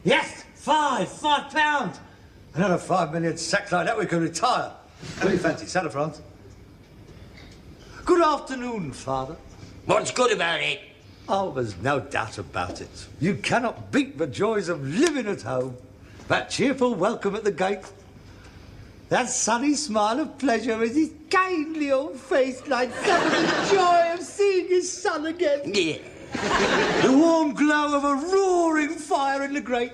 Yes! £5 Another 5 million sacks like that, we could retire. What do you fancy, Santa France? Good afternoon, Father. What's good about it? Oh, there's no doubt about it. You cannot beat the joys of living at home. That cheerful welcome at the gate. That sunny smile of pleasure as his kindly old face lights up with the joy of seeing his son again. Yeah. The warm glow of a roaring fire in the grate.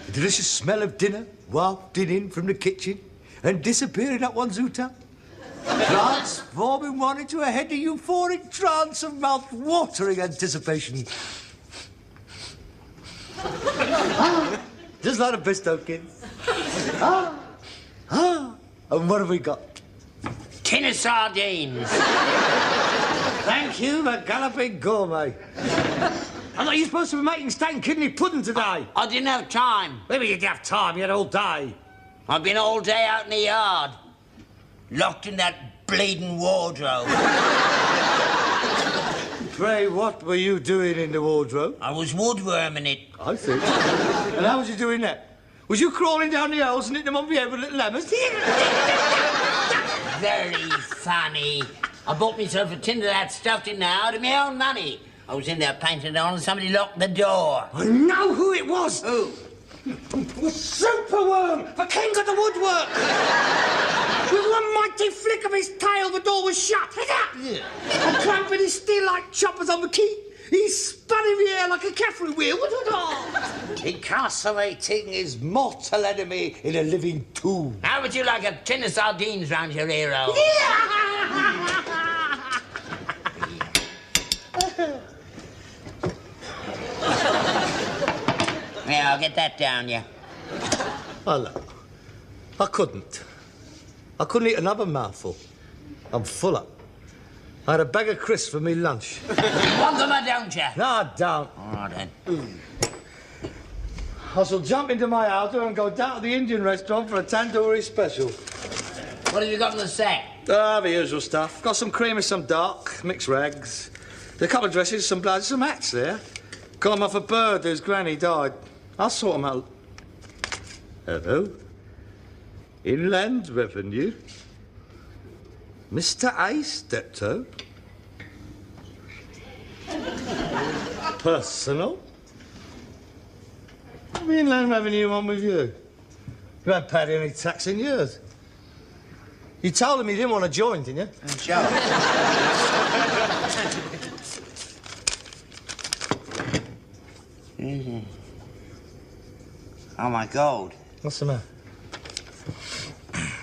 The delicious smell of dinner wafted in from the kitchen and disappearing up one's uta. Transforming one into a heady euphoric trance of mouth-watering anticipation. Just like the Bristow kids. And what have we got? Tin of sardines. Thank you, the galloping gourmet. I thought you were supposed to be making steak and kidney pudding today. I didn't have time. Maybe you didn't have time, you had all day. I've been all day out in the yard, locked in that bleeding wardrobe. Pray, what were you doing in the wardrobe? I was woodworming it. I see. And how was you doing that? Was you crawling down the holes and hitting them on the head with little hammers? Very funny. I bought myself a tin of that stuffed in there out of my own money. I was in there painting it on and somebody locked the door. I know who it was. Who? Superworm, the king of the woodwork. With one mighty flick of his tail, the door was shut. Yeah. And clamping his steel like choppers on the key, he spun in the air like a caffrey wheel. Incarcerating his mortal enemy in a living tomb. How would you like a tin of sardines round your ear hole? Yeah, I'll get that down, yeah. Hello. I couldn't eat another mouthful. I'm full up. I had a bag of crisps for me lunch. Want them or don't you? No, I don't. All right, then. I shall jump into my auto and go down to the Indian restaurant for a tandoori special. What have you got in the sack? The usual stuff. Got some cream and some dark, mixed rags. There's a couple of dresses, some blood, some hats there. Got them off a bird whose granny died. I'll sort them out. Hello? Inland Revenue? Mr. A. Steptoe? Personal? What the Inland Revenue want with you? You haven't paid any tax in years. You told him you didn't want to join, didn't you? Sure. Oh, my God. What's the matter?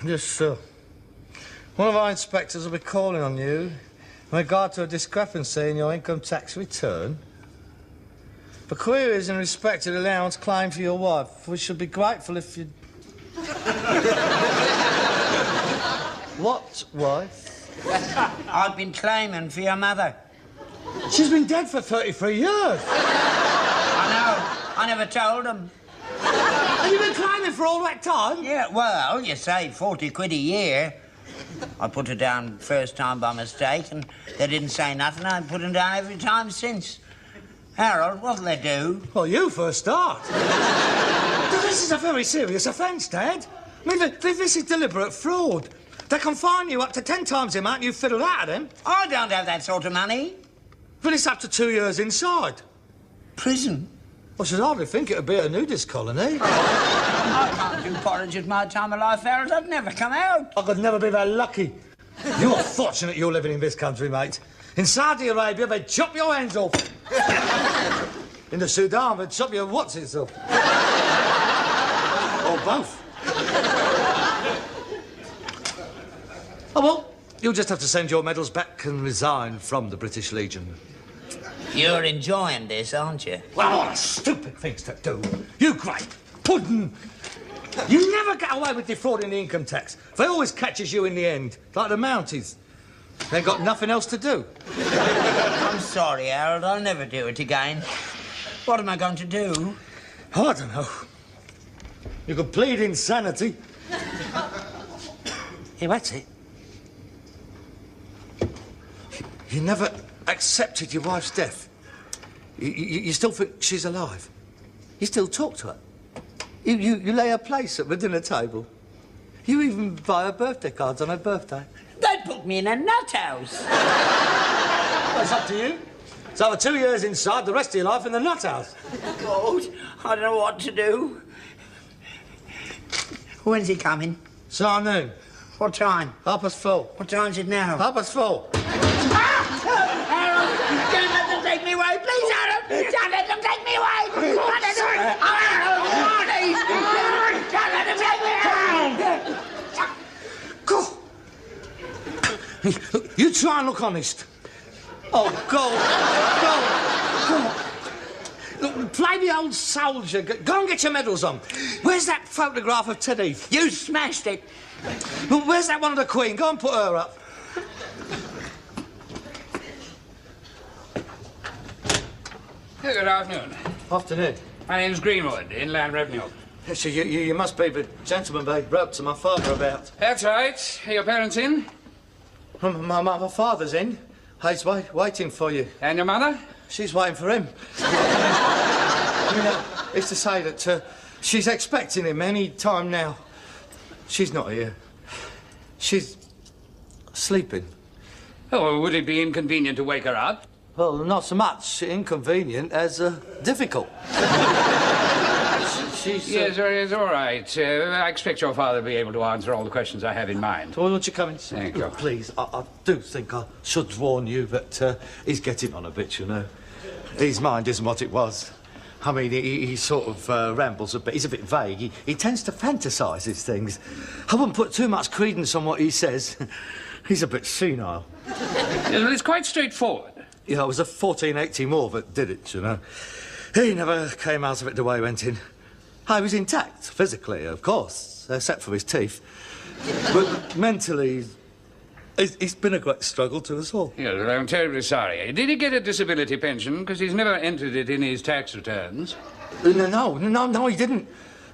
Yes, sir. One of our inspectors will be calling on you in regard to a discrepancy in your income tax return. For queries in respect to the allowance claimed for your wife, we should be grateful if you'd... What wife? I've been claiming for your mother. She's been dead for 33 years. I know. I never told them. Have you been climbing for all that time? Yeah, well, you save 40 quid a year. I put her down first time by mistake, and they didn't say nothing. I put them down every time since. Harold, what'll they do? Well, you for a start. This is a very serious offence, Dad. I mean, this is deliberate fraud. They can fine you up to 10 times the amount you fiddled out of them. I don't have that sort of money. But it's up to 2 years inside. Prison? I should hardly think it'd be a nudist colony. I can't do porridge at my time of life, Harold. I'd never come out. I could never be that lucky. You're fortunate you're living in this country, mate. In Saudi Arabia, they'd chop your hands off. In the Sudan, they'd chop your what's-its off. Or both. Oh, well, you'll just have to send your medals back and resign from the British Legion. You're enjoying this, aren't you? Well, what stupid things to do. You great puddin'. You never get away with defrauding the income tax. They always catches you in the end, like the Mounties. They've got nothing else to do. I'm sorry, Harold. I'll never do it again. What am I going to do? Oh, I don't know. You could plead insanity. Here, that's it. You never accepted your wife's death. You still think she's alive. You still talk to her. You lay her place at the dinner table. You even buy her birthday cards on her birthday. They'd put me in a nut house. Well, it's up to you. It's over 2 years inside, the rest of your life in the nut house. God, I don't know what to do. When's he coming? This afternoon. What time? 4:30. What time's it now? 4:30. Harold, don't let them take me away, please, Harold! Don't let them take me away! Don't let them... Harold, please! Don't let them take me away! Go. You try and look honest. Oh, go. Look, play the old soldier. Go and get your medals on. Where's that photograph of Teddy? You smashed it. Well, where's that one of the Queen? Go and put her up. Good afternoon. Afternoon. My name's Greenwood, Inland Revenue. So you must be the gentleman they wrote to my father about. That's right. Are your parents in? My father's in. He's waiting for you. And your mother? She's waiting for him. It's to say that she's expecting him any time now. She's not here. She's sleeping. Oh, would it be inconvenient to wake her up? Well, not so much inconvenient as difficult. She's... Yes, it's all right. I expect your father to be able to answer all the questions I have in mind. Well, won't you come in? Thank you. Please, I do think I should warn you that he's getting on a bit, you know. His mind isn't what it was. I mean, he sort of rambles a bit. He's a bit vague. He tends to fantasise these things. I wouldn't put too much credence on what he says. He's a bit senile. Yes, well, it's quite straightforward. Yeah, it was a 1480 more that did it, you know. He never came out of it the way he went in. I was intact, physically, of course, except for his teeth. But mentally, it's been a great struggle to us all. Yes, well, I'm terribly sorry. Did he get a disability pension? Because he's never entered it in his tax returns. No, he didn't.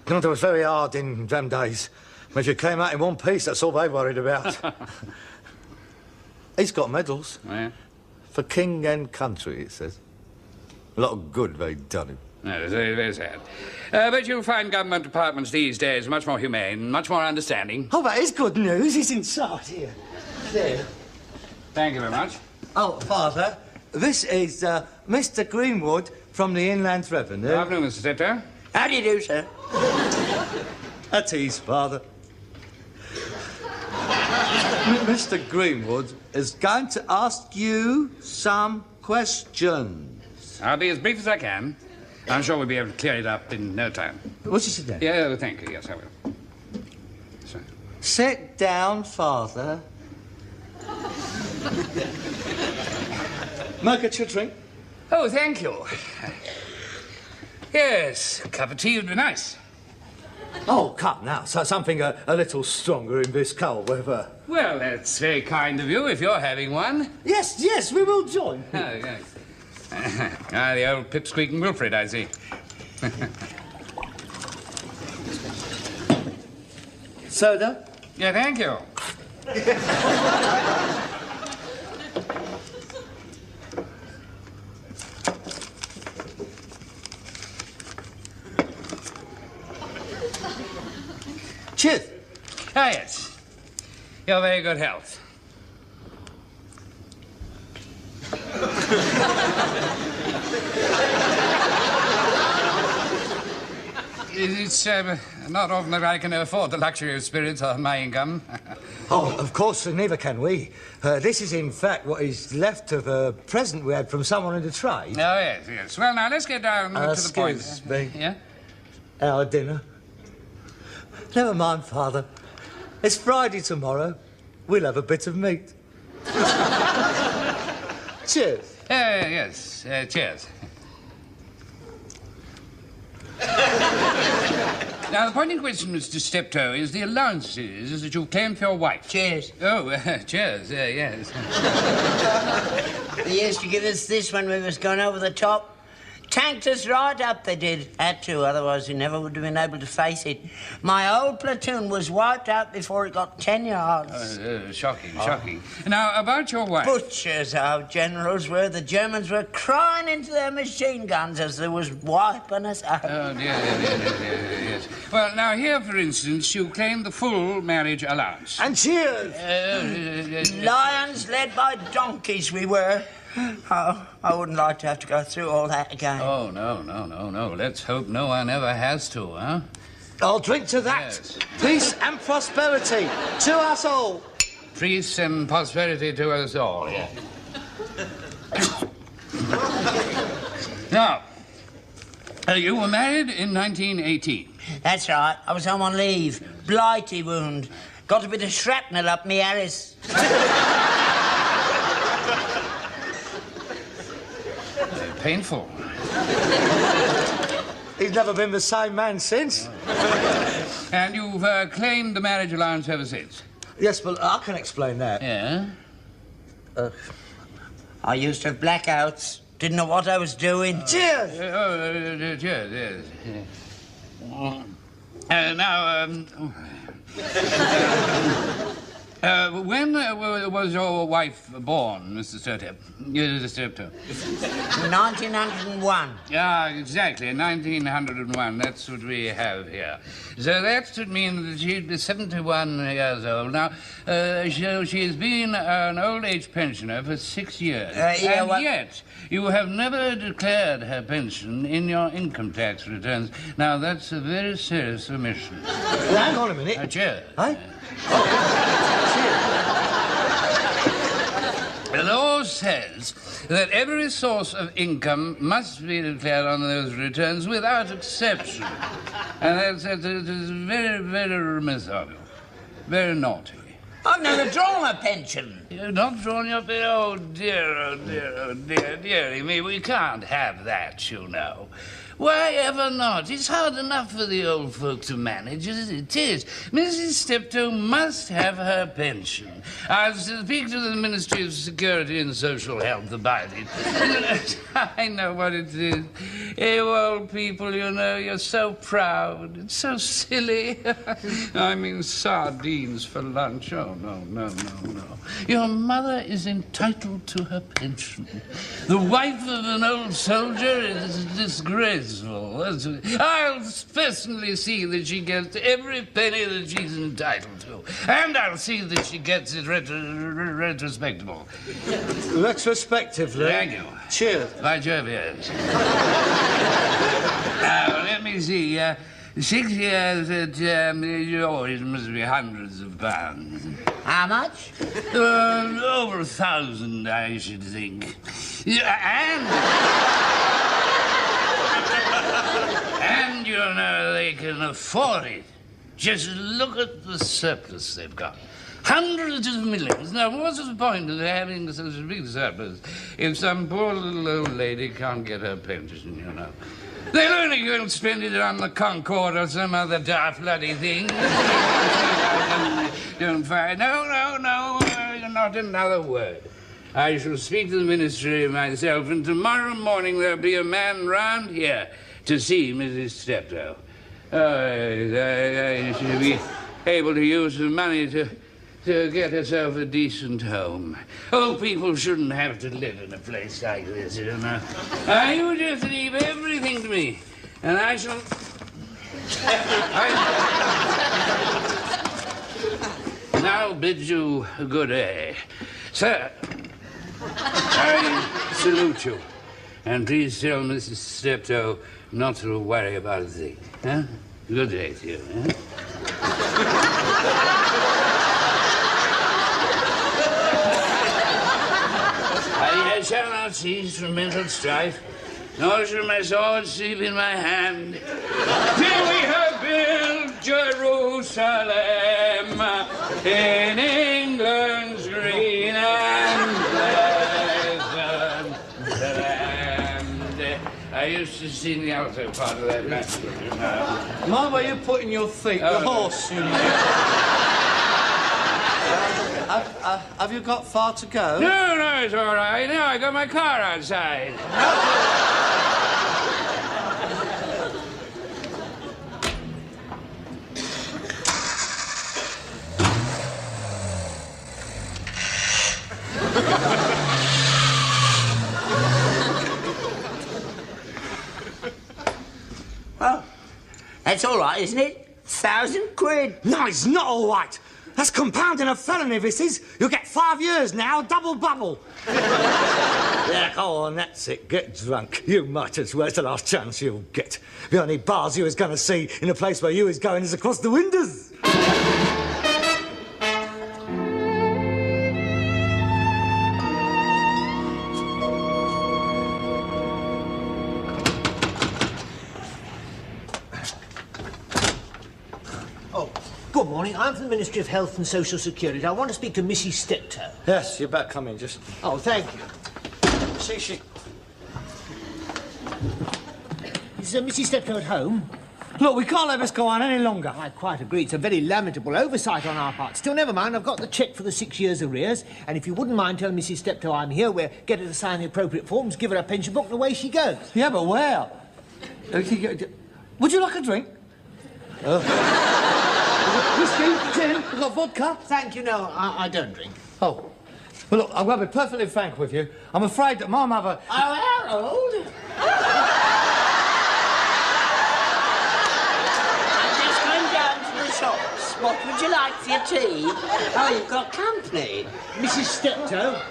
No, that was very hard in them days. If you came out in one piece, that's all they worried about. He's got medals. Oh, yeah? For king and country, it says. A lot of good they've done him. No, it's very, very sad. But you'll find government departments these days much more humane, much more understanding. Oh, that is good news. He's inside here. There. Thank you very much. Oh, Father, this is Mr. Greenwood from the Inland Revenue. Good afternoon, Mr. Steptoe. How do you do, sir? At ease, Father. Mr. Greenwood is going to ask you some questions. I'll be as brief as I can. I'm sure we'll be able to clear it up in no time. What's he sit down? Yeah, thank you. Yes, I will. So. Sit down, Father. Might get you a drink? Oh, thank you. Yes, a cup of tea would be nice. Oh, come now. So something a little stronger in this cold weather. Well, that's very kind of you if you're having one. Yes, yes, we will join. Oh, yes. The old pipsqueaking Wilfred, I see. Soda? Yeah, thank you. Cheers. Ah, yes. Your very good health. It's not often that I can afford the luxury of spirits on my income. Oh, of course, neither can we. This is, in fact, what is left of a present we had from someone in the trade. Oh, yes, yes. Well, now, let's get down to the point. Excuse me. Yeah? Our dinner. Never mind, Father. It's Friday tomorrow. We'll have a bit of meat. Cheers. Yes, cheers. Now, the point in question, Mr. Steptoe, is the allowances that you've claimed for your wife. Cheers. Oh, cheers, yes. They used to give us this when we was going over the top. Tanked us right up, they did. Had to, otherwise we never would have been able to face it. My whole platoon was wiped out before it got 10 yards. Shocking, shocking. Now, about your wife... Butchers, our generals were. The Germans were crying into their machine guns as they was wiping us out. Oh, dear, yes. Well, now, here, for instance, you claim the full marriage allowance. And cheers. Lions led by donkeys we were. Oh, I wouldn't like to have to go through all that again. Oh, no. Let's hope no one ever has to, huh? I'll drink to that. Yes. Peace and prosperity to us all. Peace and prosperity to us all, yeah. Now, you were married in 1918. That's right. I was home on leave. Blighty wound. Got a bit of shrapnel up me Harris. Painful. He's never been the same man since. And you've claimed the marriage allowance ever since? Yes, but I can explain that. Yeah? I used to have blackouts. Didn't know what I was doing. Cheers! Cheers, yes. Now, when was your wife born, Mr. Steptoe? 1901. Yeah, exactly, 1901. That's what we have here. So that would mean that she'd be 71 years old. Now, she has been an old-age pensioner for 6 years. Yet, you have never declared her pension in your income tax returns. Now, that's a very serious omission. Well, hang on a minute. Cheers. Hey? The law says that every source of income must be declared on those returns without exception. And that's very, very remiss of you. Very naughty. I've never drawn a pension. You've not drawn your pension? Oh, dearie me. We can't have that, you know. Why ever not? It's hard enough for the old folk to manage as it is. Mrs. Steptoe must have her pension. I'll speak to the Ministry of Security and Social Health about it. I know what it is. You old people, you know, you're so proud. It's so silly. I mean, sardines for lunch. Oh, no. Your mother is entitled to her pension. The wife of an old soldier is disgraceful. I'll personally see that she gets every penny that she's entitled to. And I'll see that she gets it retrospectable. Retrospectively? Thank you. Cheers. By Jove, yes. Now, let me see. 6 years at, it must be hundreds of pounds. How much? Over 1,000, I should think. And, you know, they can afford it. Just look at the surplus they've got. Hundreds of millions. Now, what's the point of having such a big surplus if some poor little old lady can't get her pension, you know? They'll only go and spend it on the Concorde or some other daft bloody thing. Don't find... No, not another word. I shall speak to the ministry myself, and tomorrow morning there'll be a man round here to see Mrs. Steptoe. I should be able to use the money to get herself a decent home. Old people shouldn't have to live in a place like this, you know. You just leave everything to me, and I shall... Now bid you good day. Sir, I salute you. And please tell Mrs. Steptoe not to worry about a thing. Huh? Good day to you. Huh? I shall not cease from mental strife, nor shall my sword sleep in my hand, till we have built Jerusalem in England's green and pleasant land. I used to sing the alto part of that mass, you know. Mind where you're putting your feet, the horse. Have you got far to go? No, it's all right. No, I got my car outside. Well, that's all right, isn't it? £1,000. No, it's not all right. That's compounding a felony, this is. You'll get 5 years now, double bubble. Yeah, go on, that's it. Get drunk. You might as well. It's the last chance you'll get. The only bars you was going to see in a place where you is going is across the windows. Good morning. I'm from the Ministry of Health and Social Security. I want to speak to Mrs. Steptoe. Yes, you better come in, just... Oh, thank you. See, she... Is Mrs. Steptoe at home? Look, we can't let this go on any longer. I quite agree. It's a very lamentable oversight on our part. Still, never mind. I've got the cheque for the 6 years' arrears. And if you wouldn't mind telling Mrs. Steptoe I'm here, we'll get her to sign the appropriate forms, give her a pension book, and away she goes. Yeah, but where? Would you like a drink? Whiskey, gin, we've got vodka. Thank you. No, I don't drink. Oh. Well, look, I'm going to be perfectly frank with you. I'm afraid that my mother... Oh, Harold! I'm just going down to the shops. What would you like for your tea? Oh, you've got company. Mrs. Steptoe?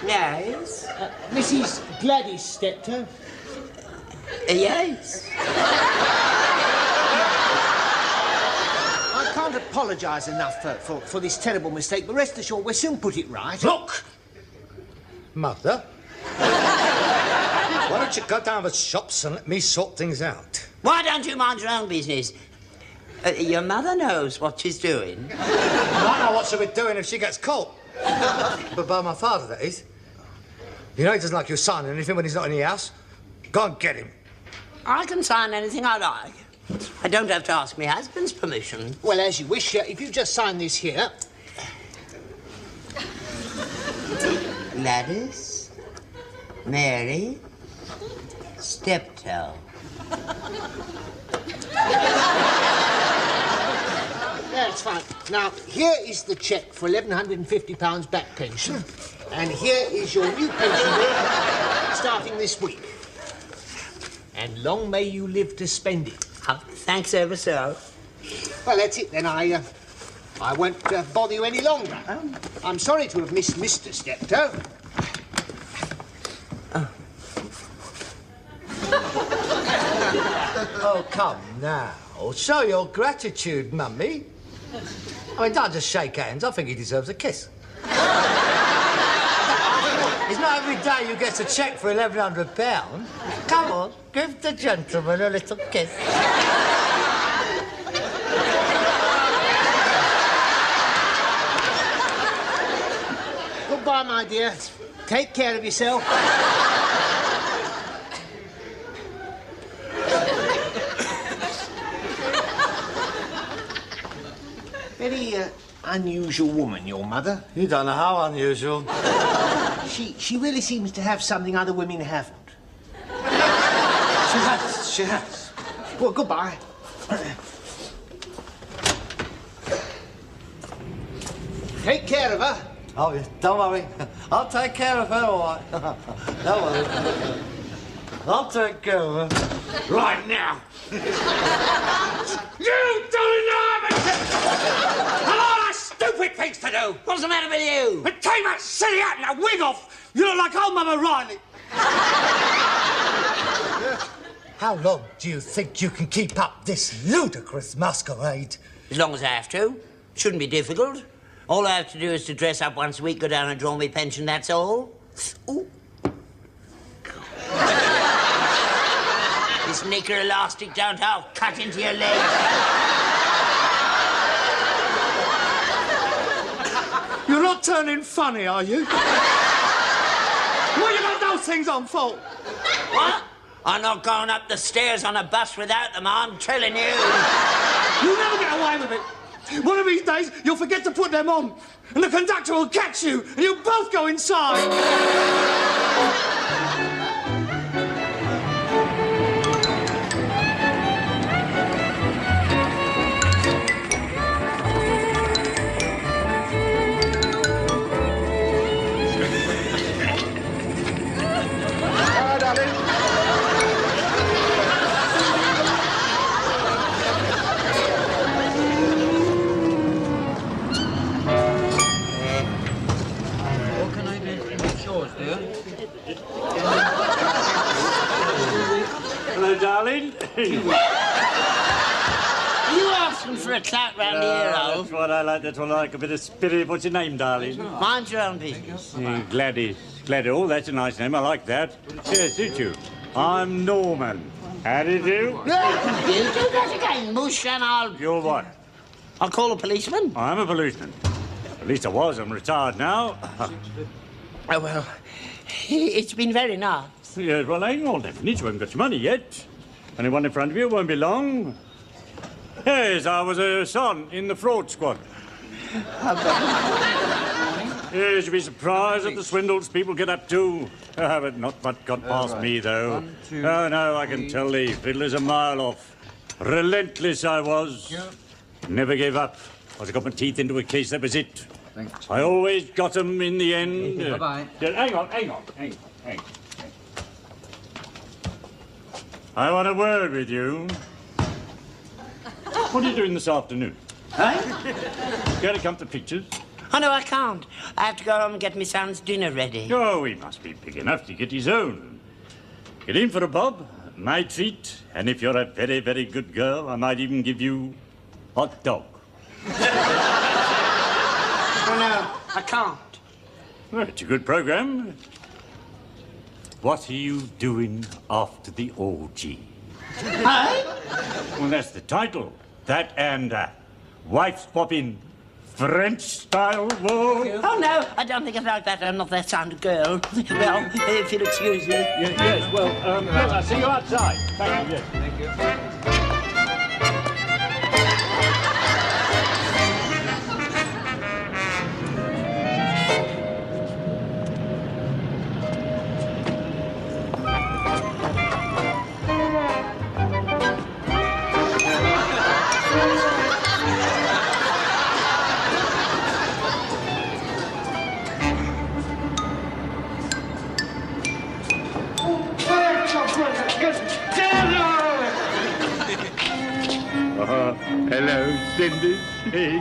Yes? Mrs. Gladys Steptoe? Yes. I can't apologise enough for this terrible mistake, but rest assured we'll soon put it right. Look! Mother? Why don't you go down to the shops and let me sort things out? Why don't you mind your own business? Your mother knows what she's doing. I know what she'll be doing if she gets caught. But by my father, that is. You know he doesn't like you signing anything when he's not in the house. Go and get him. I can sign anything I like. I don't have to ask my husband's permission. Well, as you wish. If you just sign this here. Gladys, Mary, Steptoe. That's fine. Now, here is the cheque for £1,150 back pension. And here is your new pension bill starting this week. And long may you live to spend it. Oh, thanks ever so. Well, that's it then. I won't bother you any longer. I'm sorry to have missed Mr. Steptoe. Oh, come now. Show your gratitude, Mummy. I mean, don't just shake hands. I think he deserves a kiss. It's not every day you get a cheque for £1,100. Come on, give the gentleman a little kiss. Goodbye, my dear. Take care of yourself. Very unusual woman, your mother. You don't know how unusual. She really seems to have something other women haven't. She has. Well, goodbye. Take care of her. Oh, yeah, don't worry. I'll take care of her, all right. Don't worry. I'll take care of her. Right now. You do not have a lot of stupid things to do. What's the matter with you? But take that silly hat and a wig off. You look like old Mama Riley. How long do you think you can keep up this ludicrous masquerade? As long as I have to. Shouldn't be difficult. All I have to do is to dress up once a week, go down and draw me pension, that's all. Ooh. This knicker elastic don't I'll cut into your leg. You're not turning funny, are you? What you got those things on for? What? I'm not going up the stairs on a bus without them, I'm telling you. You'll never get away with it. One of these days, you'll forget to put them on, and the conductor will catch you, and you'll both go inside. Bye, darling. Hello, darling. Are you asking for a chat round here, Alf? That's what I like. That's what I like. A bit of spirit. What's your name, darling? Mind your own business. Gladys. Gladys. Oh, that's a nice name. I like that. Yes, suits you. I'm Norman. How do you do? You do that again, mush, and You're what? I'll call a policeman. I'm a policeman. At least I was. I'm retired now. Oh, well, it's been very nice. Yes, well, hang on, definitely. You haven't got your money yet. Only one in front of you. Won't be long. Yes, I was a son in the fraud squad. Yes, you'd be surprised at the swindles people get up to. But not much got past me, though. Oh, no, I can tell the fiddler's a mile off. Relentless I was. Never gave up. Once I got my teeth into a case, that was it. Thanks. I always got them in the end. Bye-bye. Hang on. I want a word with you. What are you doing this afternoon? Hey? Going to come to pictures? Oh, no, I can't. I have to go home and get my son's dinner ready. Oh, he must be big enough to get his own. Get in for a bob, my treat, and if you're a very, very good girl, I might even give you hot dog. Oh, no, I can't. Well, it's a good program. What are you doing after the orgy? Hey? Well, that's the title. That and wife swapping French style. Whoa. Oh, no, I don't think I like that. I'm not that kind of girl. Well, if you'll excuse me. Yes, well, I'll see you outside. Thank you, yes. Thank you. Hello, Cindy. Hey.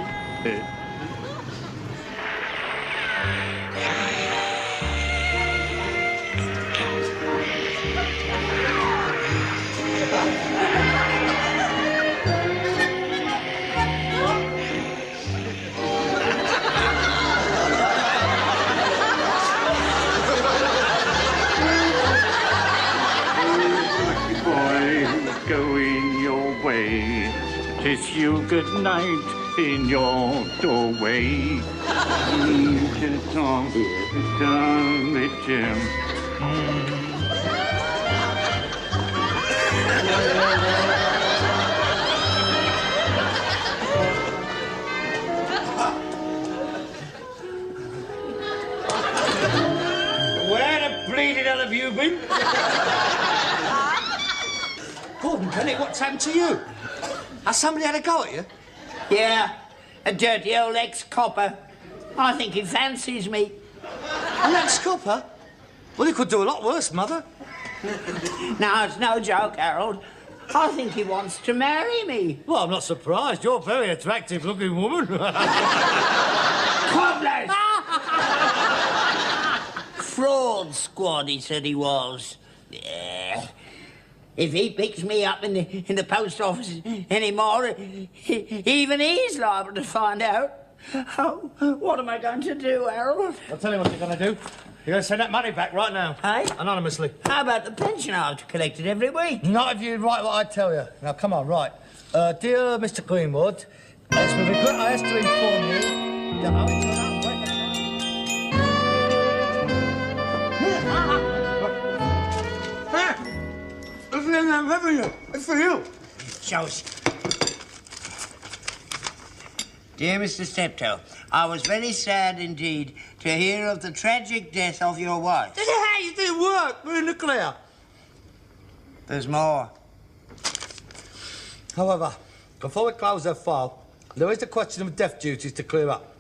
Boy, going your way. Kiss you good night in your doorway. bleeding hell have you been? Gordon Bennett, what's happened to you? Has somebody had a go at you? Yeah, a dirty old ex-copper. I think he fancies me. An ex-copper? Well, he could do a lot worse, Mother. No, it's no joke, Harold. I think he wants to marry me. Well, I'm not surprised. You're a very attractive-looking woman. Cobblers! Fraud squad, he said he was. Yeah. If he picks me up in the post office anymore, even he's liable to find out. Oh, what am I going to do, Harold? I'll tell you what you're going to do. You're going to send that money back right now. Hey? Anonymously. How about the pension I've collected every week? Not if you write what I tell you. Now, come on, right. Dear Mr. Greenwood, it's with regret I have to inform you... It's in that revenue. It's for you. Shows. Dear Mr. Steptoe, I was very sad indeed to hear of the tragic death of your wife. How you did work? We're in the clear. There's more. However, before we close her file, there is the question of death duties to clear up.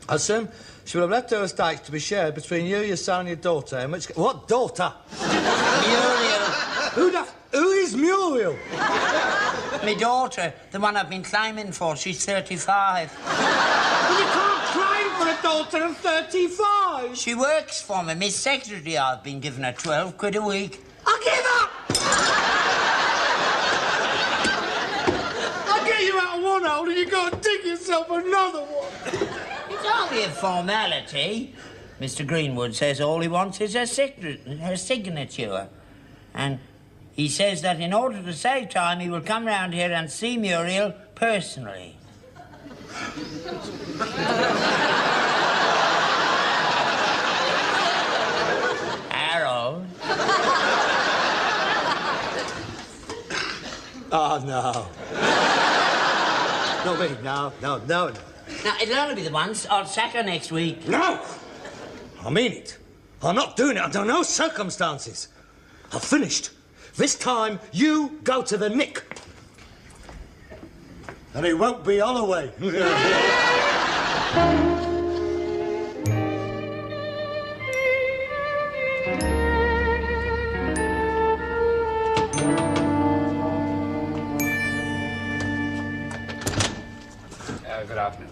I assume she will have left her estates to be shared between you, your son and your daughter, in which... What daughter? Muriel. Who is Muriel? My daughter, the one I've been claiming for, she's 35. Well, you can't claim for a daughter of 35. She works for me. Miss Secretary, I've been giving her 12 quid a week. I give up! I'll get you out of one hole and you got to dig yourself another one. It's only a formality. Mr. Greenwood says all he wants is her signature. And he says that in order to save time, he will come round here and see Muriel personally. Harold? Oh, no. No, wait, no. Now, it'll only be the once. I'll sack her next week. No! I mean it. I'm not doing it under no circumstances. I've finished. This time, you go to the nick. And it won't be Holloway. Good afternoon.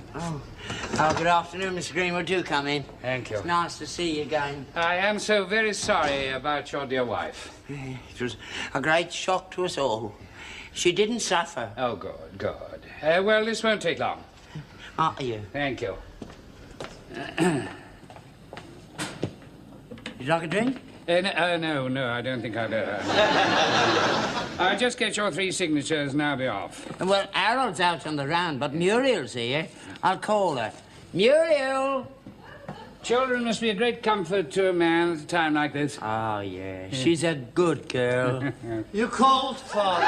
Oh, good afternoon, Mr. Greenwood. Do come in. Thank you. It's nice to see you again. I am so very sorry about your dear wife. It was a great shock to us all. She didn't suffer. Oh, good. Well, this won't take long. Are you? Thank you. Would you like a drink? No, I don't think I'll... I'll just get your 3 signatures and I'll be off. Well, Harold's out on the round, but Muriel's here. I'll call her. Muriel! Children must be a great comfort to a man at a time like this. Oh, yeah. She's a good girl. You called, Father?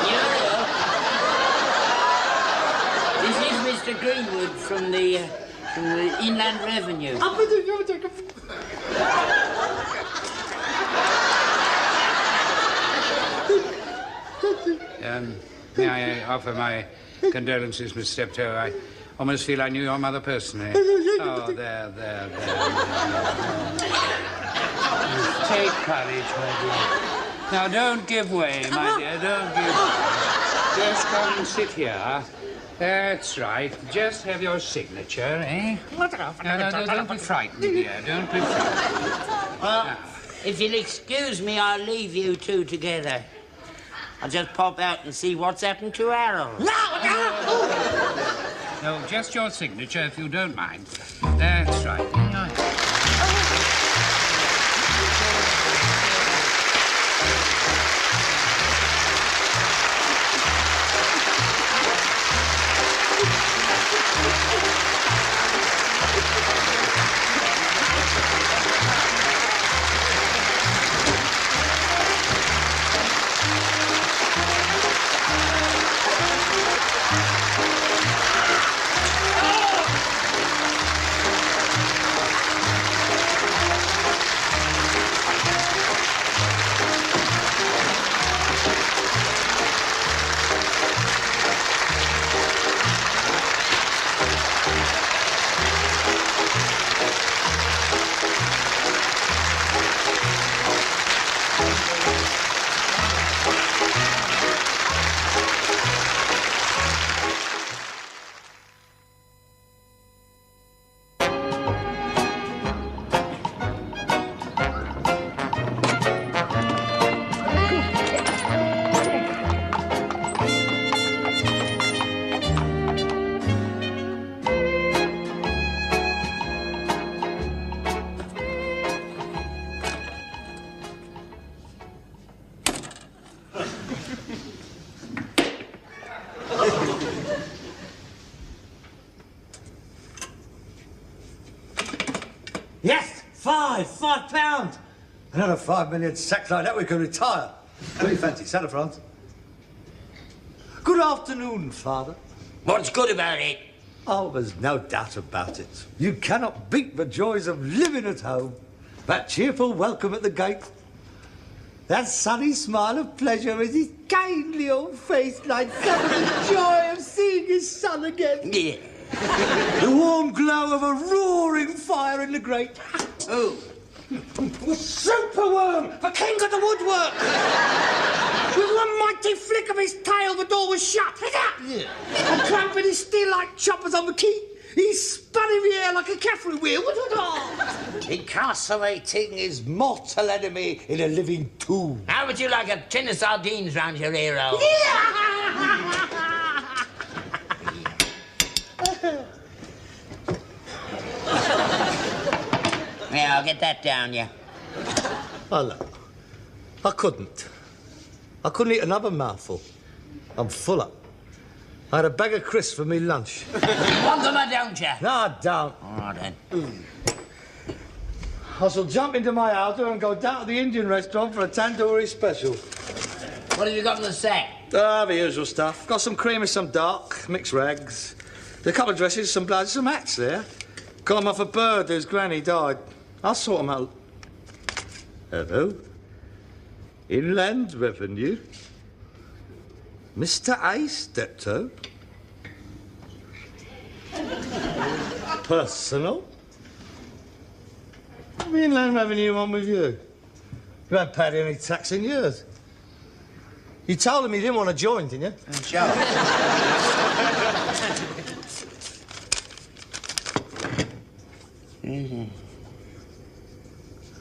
Muriel! This is Mr. Greenwood from the Inland Revenue. May I offer my condolences, Miss Steptoe? I almost feel I knew your mother personally. Oh, there. Take courage, my dear. Now, don't give way, my dear, don't give way. Just come and sit here. That's right. Just have your signature, eh? No, don't be frightened, dear. Don't be frightened. Well, if you'll excuse me, I'll leave you two together. I'll just pop out and see what's happened to Harold. No, just your signature, if you don't mind. That's right. Yes, £5 Another 5 million sacks like that, we can retire. What do you fancy, Santa France? Good afternoon, Father. What's good about it? Oh, there's no doubt about it. You cannot beat the joys of living at home. That cheerful welcome at the gate. That sunny smile of pleasure as his kindly old face lights up with the joy of seeing his son again. Yeah. The warm glow of a roaring fire in the grate. Oh. Superworm, the king of the woodwork! With one mighty flick of his tail, the door was shut. Yeah. And clamping his steel like choppers on the key, he spun in the air like a cavalry wheel. Incarcerating his mortal enemy in a living tomb. How would you like a tin of sardines round your hero? Yeah, I'll get that down, yeah. Oh, no. I couldn't eat another mouthful. I'm full up. I had a bag of crisps for me lunch. Want them or don't you? No, I don't. All right, then. I shall jump into my auto and go down to the Indian restaurant for a tandoori special. What have you got in the sack? Ah, the usual stuff. Got some cream and some dark, mixed rags. There's a couple of dresses, some bloods, some hats there. Got 'em off a bird whose granny died. I'll sort 'em out. Hello? Inland Revenue? Mr. A. Steptoe? Personal? What the Inland Revenue want with you? You haven't paid any tax in years. You told him you didn't want to join, didn't you? Sure.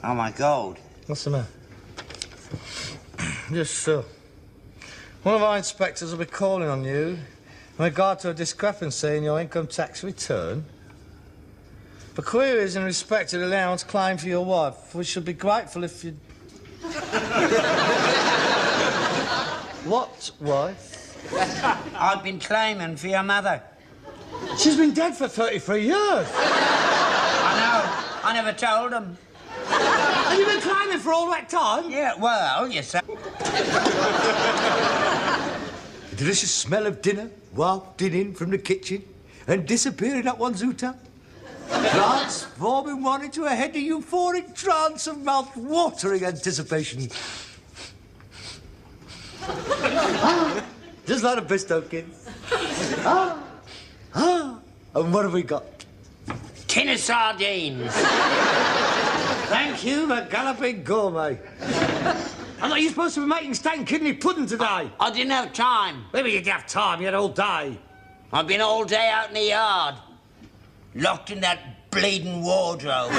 Oh, my God. What's the matter? Just one of our inspectors will be calling on you in regard to a discrepancy in your income tax return. For queries in respect to the allowance claimed for your wife, we should be grateful if you'd... What wife? I've been claiming for your mother. She's been dead for 33 years. I know. I never told them. And you've been claiming for all that time? Yeah, well, you say. The delicious smell of dinner wafting in from the kitchen and disappearing up one's uta. Transforming one into a heady euphoric trance of mouth-watering anticipation. Just like the Bristow kids. And what have we got? Tin of sardines. Thank you, the galloping gourmet. I thought you were supposed to be making steak and kidney pudding today. I didn't have time. Maybe you'd have time, you had all day. I've been all day out in the yard, locked in that bleeding wardrobe.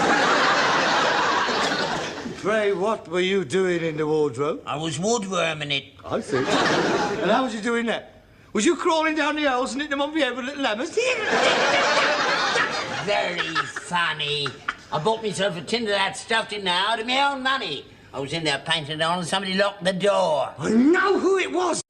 Pray, what were you doing in the wardrobe? I was woodworming it. I see. And how was you doing that? Was you crawling down the holes and hitting them on the head with little hammers? Very funny. I bought myself a tin of that stuffed in there out of my own money. I was in there painting it on and somebody locked the door. I know who it was.